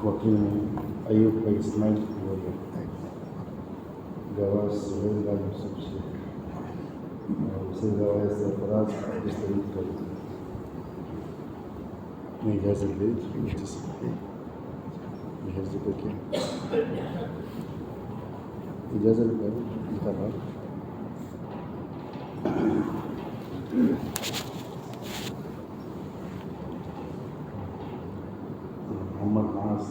वकील अयूब का इस्माइल बोलिए गवाह सुहेल का यूसुफ शेख और उसे गवाह सरफराज मुस्तरीद कर मैं इजाज़त दे इजाज़त क्या इजाज़त करो इंतज़ार मोहम्मद नाज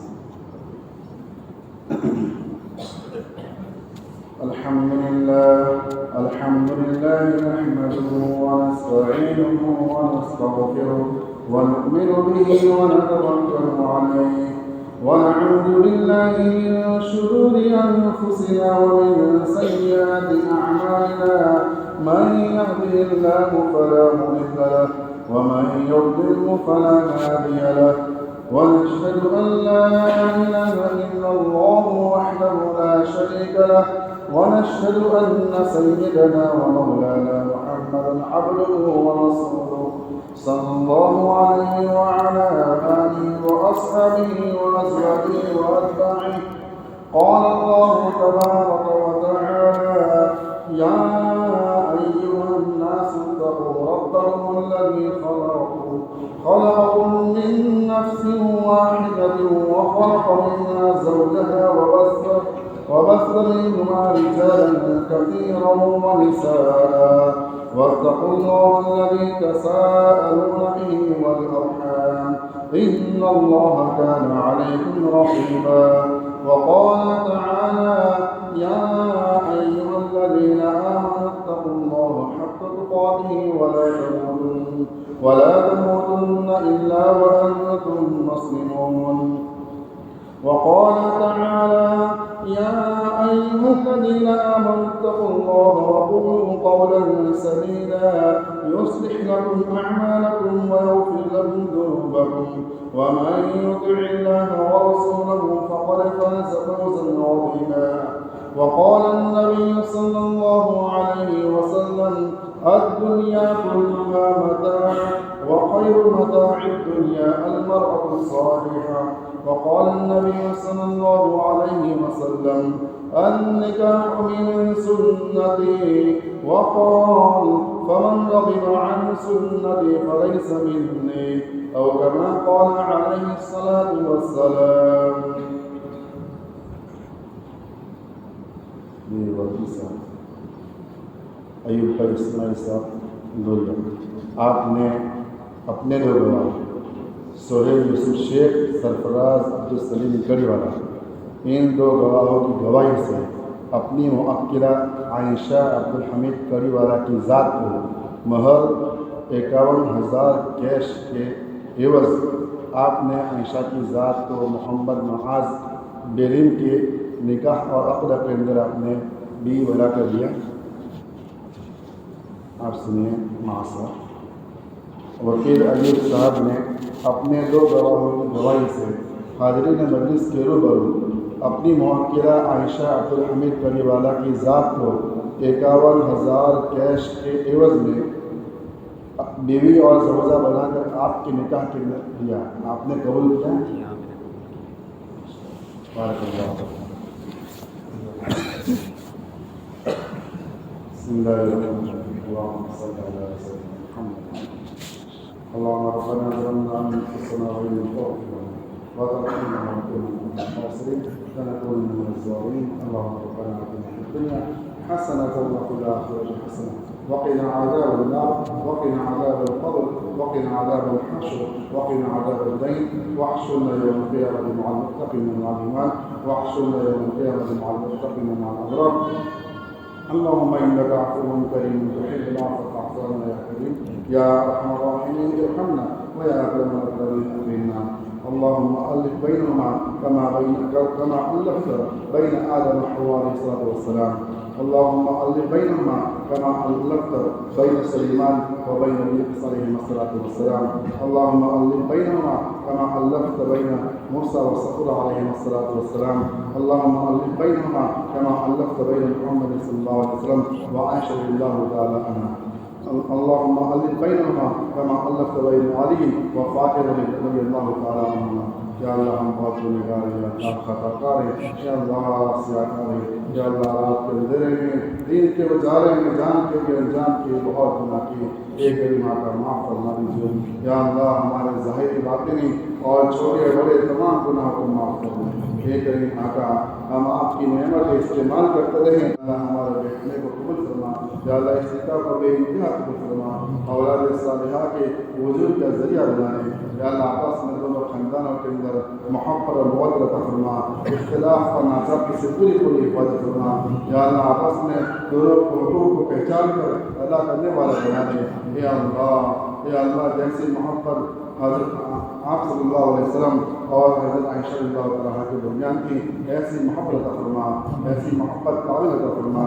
अल्हम्दुलिल्लाह नहमदुहु व नस्तईनुहु व नस्तगफिरुह व नु'मिनु बिही व नतवक्कलु अलैहि व नऊज़ु बिल्लाहि मिन शुरूरि अनफुसिना व मिन सय्यिआति अअमालिना मन यहदिहिल्लाहु फला मुडिल्ल लहु व मन युद्लिल्हु फला हादिय लहु ونشهد أن لا إله إلا الله وحده لا شريك له ونشهد أن سيدنا ومولانا محمدا عبده ورسوله صلى الله عليه وعلى آله وأصحابه وأزواجه وأتباعه قال الله تبارك وتعالى يا أيها الناس اتقوا ربكم الذي خلقكم من نفس واحدة وخلق منها زوجها وبث منهما رجالا كثيرا ونساء واتقوا الله الذي تساءلون به والأرحام إن الله كان عليكم رقيبا وقال تعالى يا أيها الذين آمنوا اتقوا الله حق تقاته ولا تموتن إلا وأنتم مسلمون وقال تعالى يا أيها الذين آمنوا اتقوا الله وقولوا قولا سديدا يصلح لكم أعمالكم ويغفر لكم ذنوبكم ومن يطع الله ورسوله فقد فاز فوزا عظيما وقال النبي صلى الله عليه وسلم الدنيا كلها متاع وخير متاع الدنيا المرأة الصالحة وقال النبي صلى الله عليه وسلم النكاح من سنتي وقال فمن رغب عن سنتي فليس مني أو كما قال عليه الصلاة والسلام अयूब का इस्माइल साहब लोहिया आपने अपने दो गवाह सोहेल यूसुफ शेख सरफराज अब्दुल सलीम कड़ीवाला इन दो गवाहों की गवाही से अपनी मुअक्किला आयशा अब्दुल हमीद कड़ीवाला की ज़ात को महर 51,000 कैश के एवज़ आपने आयशा की ज़ात को मोहम्मद नआज बेरिन के निकाह और अक़द के अंदर आपने भी वला कर दिया। आप सुनिए मासा वकील अयूब साहब ने अपने दो गवाहों की गवाही से हाज़रीन मजलिस के रूबरू अपनी मुअक्किला आयशा अब्दुल हमीद कड़ीवाला की ज़ात को 51,000 कैश के एवज़ में बीवी और ज़ौजा बनाकर आपके निकाह के दिया। आपने कबूल किया? اللهم ربنا ظلمنا انفسنا وان لم تغفر لنا وترحمنا ونكون من الخاسرين لنكون من الظالمين. اللهم ربنا اتنا في الدنيا حسنه وفي الاخره حسنه وقنا عذاب النار وقنا عذاب القبر وقنا عذاب الحشر وقنا عذاب الدين واحشرنا يوم القيامه مع المتقين مع الايمان واحشرنا يوم القيامه مع المتقين مع الابرار. اللهم انك عفو كريم تحب العفو فاعف عنا يا كريم يا ارحم الراحمين ارحمنا ويا اكرم الاكرمين اكرمنا. اللهم الف بينهما كما الفت بين ادم وحواء عليه الصلاه والسلام. اللهم الف بينهما كما الفت بين سليمان وبين يونس عليهما الصلاه والسلام. اللهم الف بينهما كما الفت بين موسى وصخر عليهما الصلاه والسلام. اللهم الف بينهما كما الفت بين محمد صلى الله عليه وسلم وعائشه رضي الله تعالى عنها. اللهم الف بينهما كما الفت بين علي وفاطمه رضي الله تعالى عنهما. یا اللہ ہم بہت گنہگار ہیں، یا اللہ خطا کار ہیں، یا اللہ سیاکار ہیں، یا اللہ رات کے اندھیرے میں دین کے اجالے میں جان کے بھی انجان کے بہت گناہ کیے، ایک گریما کا معاف فرما دیجیے یا اللہ، ہمارے ظاہری باطنی اور چھوٹے بڑے تمام گناہوں کو معاف کرنا۔ ایک کریم آقا، ہم آپ کی نعمت استعمال کرتے رہیں، اللہ ہمارے بیٹھنے کو قبول فرما، یا اللہ اس نکاح کو بے انتہا قبول فرما، اولاد صالحہ کے وجود کا ذریعہ بنائے، یا اللہ آپس میں دونوں خاندانوں کے اندر محبت اور محبت عطا فرما، اختلاف اور ناچاکی سے پوری پوری حفاظت فرما، یا اللہ آپس میں دونوں حقوق کو پہچان کر ادا کرنے والا بنا دے، یا اللہ جیسی محبت حضرت آپ صلی اللہ علیہ وسلم اور حضرت عائشہ رضی اللہ عنہا کے درمیان کی ایسی محبت عطا فرما، ایسی محبت قابل عطا فرما،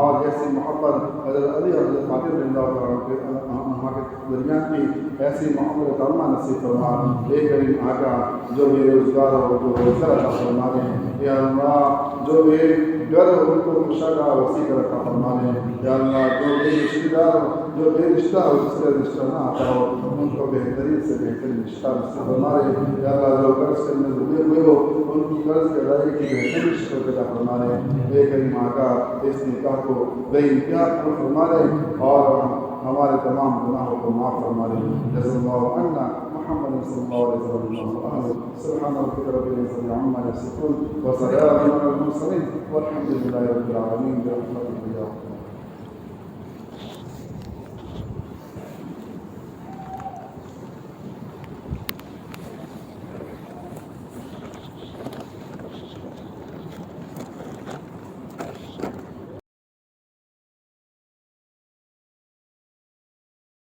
اور جیسی محبت حضرت علی اور حضرت فاطمہ رضی اللہ عنہا کے درمیان کی ایسی محبت عطا نصیب فرما۔ ایک کریم آقا، جو بے روزگار ہو جو روزگار عطا فرما دیں، یا اللہ جو بے گھر ہو ان کو مشاغہ وسیع کر عطا فرما دیں، یا اللہ جو بے رشتہ دار ہو جو بے رشتہ ہو جس سے رشتہ نہ آتا ہو ان کو بہترین سے بہترین رشتہ نصیب فرما دیں، یا اللہ جو قرض کرنے ڈوبے ہوئے ہو ان کی قرض کے ادائیگی کی بہترین شکل پیدا فرما دیں۔ ایک کریم آقا، اس نکاح کو بے انتہا قبول فرما دیں اور ہمارے تمام گناہوں کو معاف فرما دیں۔ جزا اللہ عنا محمد صلی اللہ علیہ وسلم سبحان ربک رب العزة عما یصفون وسلام علی المرسلین والحمد للہ رب العالمین برحمتک یا